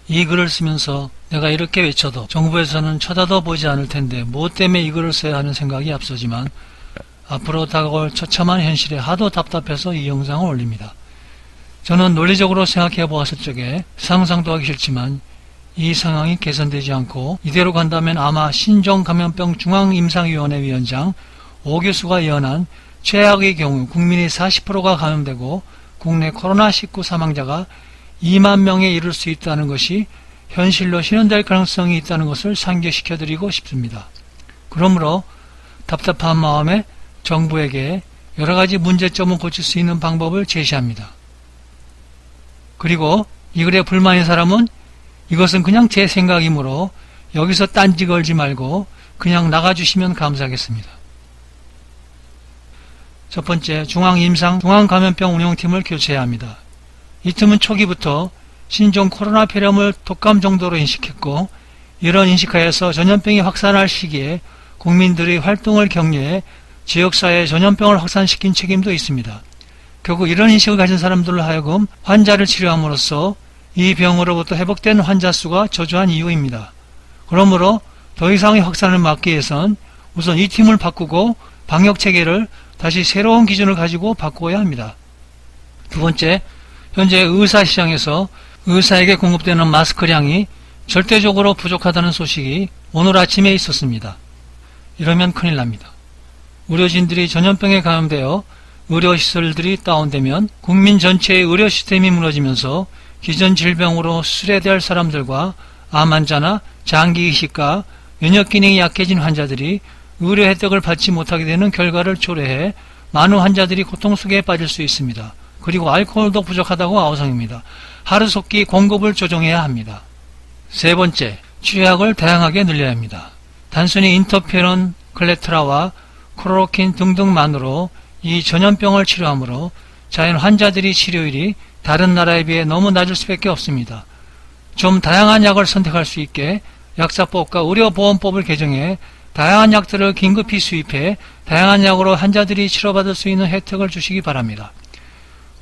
이 글을 쓰면서 내가 이렇게 외쳐도 정부에서는 쳐다도 보지 않을 텐데 무엇 때문에 이 글을 써야 하는 생각이 앞서지만 앞으로 다가올 처참한 현실에 하도 답답해서 이 영상을 올립니다. 저는 논리적으로 생각해 보았을 적에 상상도 하기 싫지만 이 상황이 개선되지 않고 이대로 간다면 아마 신종감염병 중앙임상위원회 위원장 오 교수가 예언한 최악의 경우 국민의 40%가 감염되고 국내 코로나19 사망자가 2만 명에 이를 수 있다는 것이 현실로 실현될 가능성이 있다는 것을 상기시켜드리고 싶습니다. 그러므로 답답한 마음에 정부에게 여러가지 문제점을 고칠 수 있는 방법을 제시합니다. 그리고 이 글에 불만인 사람은 이것은 그냥 제 생각이므로 여기서 딴지 걸지 말고 그냥 나가주시면 감사하겠습니다. 첫 번째, 중앙감염병 운영팀을 교체해야 합니다. 이 팀은 초기부터 신종 코로나 폐렴을 독감 정도로 인식했고 이런 인식하에서 전염병이 확산할 시기에 국민들의 활동을 격려해 지역사회에 전염병을 확산시킨 책임도 있습니다. 결국 이런 인식을 가진 사람들로 하여금 환자를 치료함으로써 이 병으로부터 회복된 환자 수가 저조한 이유입니다. 그러므로 더 이상의 확산을 막기 위해선 우선 이 팀을 바꾸고 방역체계를 다시 새로운 기준을 가지고 바꾸어야 합니다. 두 번째, 현재 의사시장에서 의사에게 공급되는 마스크량이 절대적으로 부족하다는 소식이 오늘 아침에 있었습니다. 이러면 큰일 납니다. 의료진들이 전염병에 감염되어 의료시설들이 다운되면 국민 전체의 의료 시스템이 무너지면서 기존 질병으로 수술해야 할 사람들과 암 환자나 장기 이식과 면역 기능이 약해진 환자들이 의료 혜택을 받지 못하게 되는 결과를 초래해 많은 환자들이 고통 속에 빠질 수 있습니다. 그리고 알코올도 부족하다고 아우성입니다. 하루속히 공급을 조정해야 합니다. 세 번째, 치료약을 다양하게 늘려야 합니다. 단순히 인터페론, 클레트라와 클로로킨 등등만으로 이 전염병을 치료하므로 자연 환자들이 치료율이 다른 나라에 비해 너무 낮을 수밖에 없습니다. 좀 다양한 약을 선택할 수 있게 약사법과 의료보험법을 개정해 다양한 약들을 긴급히 수입해 다양한 약으로 환자들이 치료받을 수 있는 혜택을 주시기 바랍니다.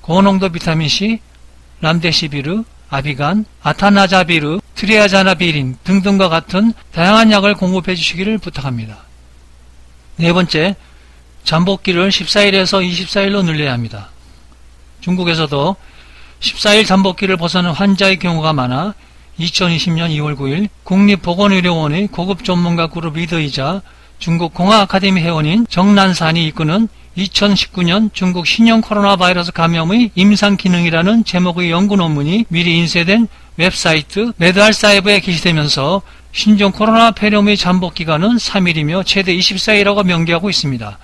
고농도 비타민C, 람데시비르, 아비간, 아타나자비르, 트리아자나비린 등등과 같은 다양한 약을 공급해 주시기를 부탁합니다. 네 번째, 잠복기를 14일에서 24일로 늘려야 합니다. 중국에서도 14일 잠복기를 벗어난 환자의 경우가 많아 2020년 2월 9일 국립보건의료원의 고급 전문가 그룹 리더이자 중국 공화 아카데미 회원인 정난산이 이끄는 2019년 중국 신형 코로나 바이러스 감염의 임상 기능이라는 제목의 연구 논문이 미리 인쇄된 웹사이트 메드알사이브에 게시되면서 신종 코로나 폐렴의 잠복 기간은 3일이며 최대 24일이라고 명기하고 있습니다.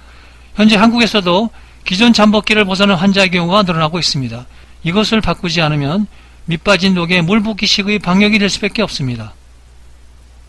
현재 한국에서도 기존 잠복기를 벗어난 환자의 경우가 늘어나고 있습니다. 이것을 바꾸지 않으면 밑빠진 독에 물 붓기식의 방역이 될 수밖에 없습니다.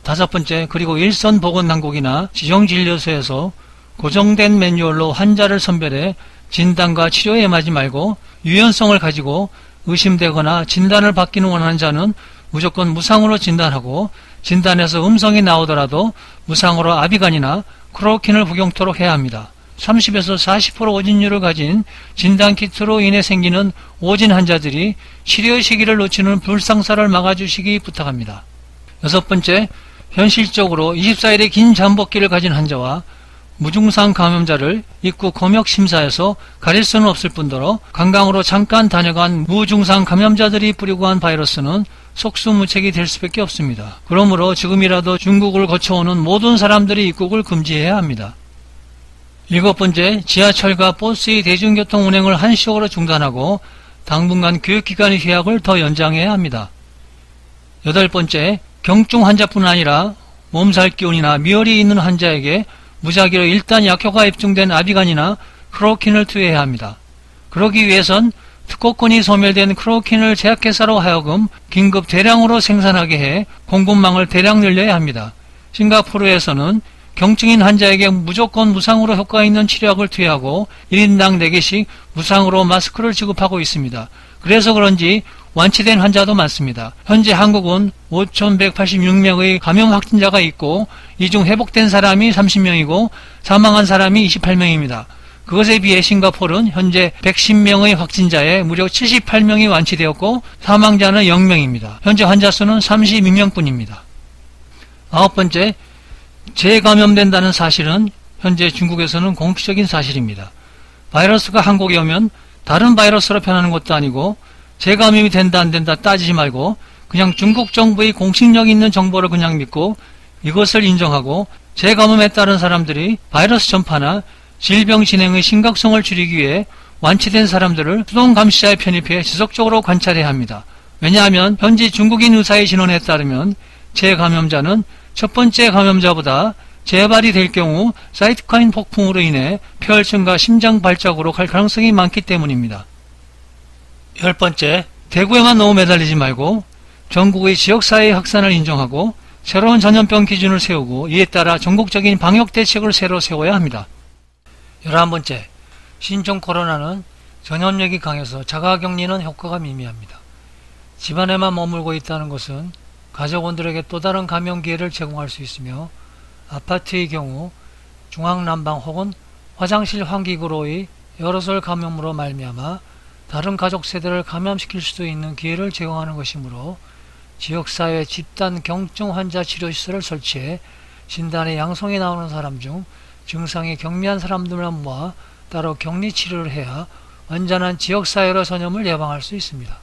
다섯 번째, 그리고 일선 보건당국이나 지정진료소에서 고정된 매뉴얼로 환자를 선별해 진단과 치료에 임하지 말고 유연성을 가지고 의심되거나 진단을 받기는 원하는 자는 무조건 무상으로 진단하고 진단에서 음성이 나오더라도 무상으로 아비간이나 클로로킨을 복용토록 해야 합니다. 30에서 40% 오진율을 가진 진단키트로 인해 생기는 오진 환자들이 치료 시기를 놓치는 불상사를 막아주시기 부탁합니다. 여섯 번째, 현실적으로 24일의 긴 잠복기를 가진 환자와 무증상 감염자를 입구 검역심사에서 가릴 수는 없을 뿐더러 관광으로 잠깐 다녀간 무증상 감염자들이 뿌리고 한 바이러스는 속수무책이 될 수밖에 없습니다. 그러므로 지금이라도 중국을 거쳐오는 모든 사람들이 입국을 금지해야 합니다. 일곱 번째, 지하철과 버스의 대중교통 운행을 한시적으로 중단하고 당분간 교육기관의 휴학을 더 연장해야 합니다. 여덟 번째, 경증 환자뿐 아니라 몸살 기운이나 미열이 있는 환자에게 무작위로 일단 약효가 입증된 아비간이나 클로로킨을 투여해야 합니다. 그러기 위해선 특허권이 소멸된 클로로킨을 제약회사로 하여금 긴급 대량으로 생산하게 해 공급망을 대량 늘려야 합니다. 싱가포르에서는 경증인 환자에게 무조건 무상으로 효과 있는 치료약을 투여하고 1인당 4개씩 무상으로 마스크를 지급하고 있습니다. 그래서 그런지 완치된 환자도 많습니다. 현재 한국은 5,186명의 감염 확진자가 있고 이 중 회복된 사람이 30명이고 사망한 사람이 28명입니다. 그것에 비해 싱가포르는 현재 110명의 확진자에 무려 78명이 완치되었고 사망자는 0명입니다. 현재 환자 수는 32명뿐입니다. 아홉 번째, 재감염된다는 사실은 현재 중국에서는 공식적인 사실입니다. 바이러스가 한국에 오면 다른 바이러스로 변하는 것도 아니고 재감염이 된다 안 된다 따지지 말고 그냥 중국 정부의 공식력 있는 정보를 그냥 믿고 이것을 인정하고 재감염에 따른 사람들이 바이러스 전파나 질병 진행의 심각성을 줄이기 위해 완치된 사람들을 수동감시자에 편입해 지속적으로 관찰해야 합니다. 왜냐하면 현지 중국인 의사의 진원에 따르면 재감염자는 첫 번째 감염자보다 재발이 될 경우 사이토카인 폭풍으로 인해 폐혈증과 심장 발작으로 갈 가능성이 많기 때문입니다. 열 번째, 대구에만 너무 매달리지 말고 전국의 지역사회의 확산을 인정하고 새로운 전염병 기준을 세우고 이에 따라 전국적인 방역 대책을 새로 세워야 합니다. 11번째, 신종 코로나는 전염력이 강해서 자가격리는 효과가 미미합니다. 집안에만 머물고 있다는 것은 가족원들에게 또 다른 감염 기회를 제공할 수 있으며 아파트의 경우 중앙난방 혹은 화장실 환기구로의 에어로솔 감염으로 말미암아 다른 가족 세대를 감염시킬 수도 있는 기회를 제공하는 것이므로 지역사회 집단 경증 환자 치료시설을 설치해 진단에 양성이 나오는 사람 중 증상이 경미한 사람들만 모아 따로 격리 치료를 해야 완전한 지역사회로 전염을 예방할 수 있습니다.